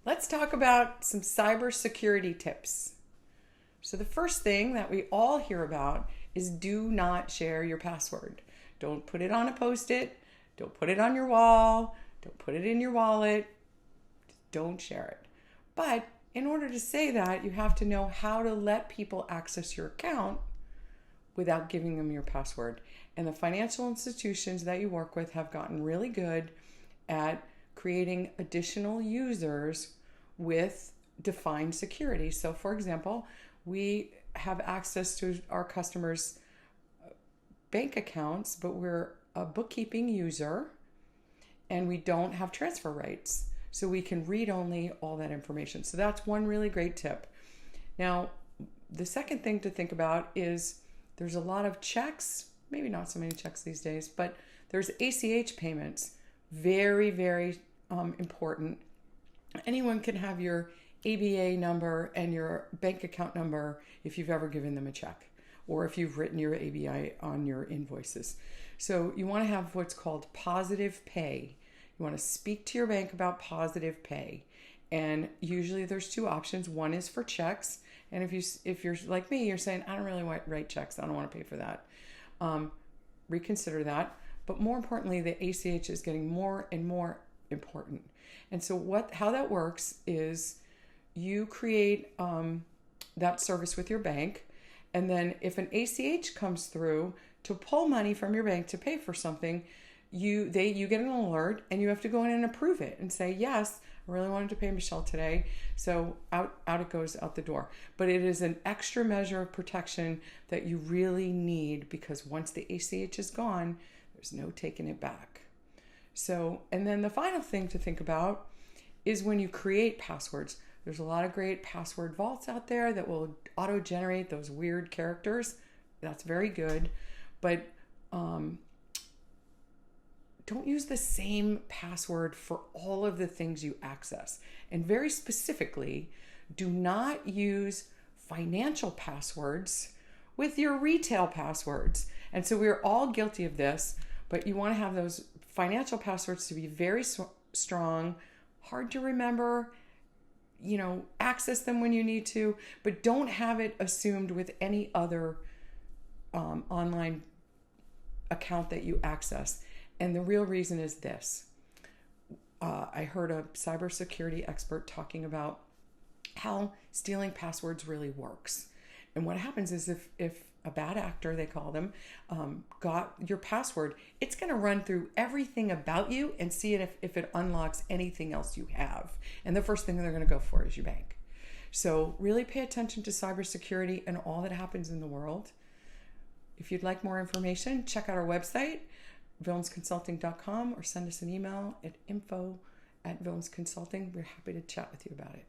Let's talk about some cybersecurity tips. So, the first thing that we all hear about is do not share your password. Don't put it on a post it, don't put it on your wall, don't put it in your wallet, don't share it. But in order to say that, you have to know how to let people access your account without giving them your password. And the financial institutions that you work with have gotten really good at creating additional users with defined security. So, for example, we have access to our customers' bank accounts, but we're a bookkeeping user and we don't have transfer rights. So we can read only all that information. So that's one really great tip. Now, the second thing to think about is there's a lot of checks, maybe not so many checks these days, but there's ACH payments. Very, very important. Anyone can have your ABA number and your bank account number if you've ever given them a check or if you've written your ABI on your invoices. So you want to have what's called positive pay. You want to speak to your bank about positive pay. And usually there's two options. One is for checks. And if you're like me, you're saying, I don't really want to write checks. I don't want to pay for that. Reconsider that. But more importantly, the ACH is getting more and more important. And so how that works is you create that service with your bank. And then if an ACH comes through to pull money from your bank to pay for something, you get an alert and you have to go in and approve it and say, yes, I really wanted to pay Michelle today. So out it goes out the door. But it is an extra measure of protection that you really need because once the ACH is gone, there's no taking it back. So, and then the final thing to think about is when you create passwords. There's a lot of great password vaults out there that will auto-generate those weird characters. That's very good. But don't use the same password for all of the things you access. And very specifically, do not use financial passwords with your retail passwords. And so we're all guilty of this, but you want to have those financial passwords to be very strong, hard to remember, access them when you need to, but don't have it assumed with any other online account that you access. And the real reason is this. I heard a cybersecurity expert talking about how stealing passwords really works. And what happens is if a bad actor, they call them, got your password, it's going to run through everything about you and see if it unlocks anything else you have. And the first thing they're going to go for is your bank. So really pay attention to cybersecurity and all that happens in the world. If you'd like more information, check out our website, vilmsconsulting.com, or send us an email at info@vilmsconsulting. We're happy to chat with you about it.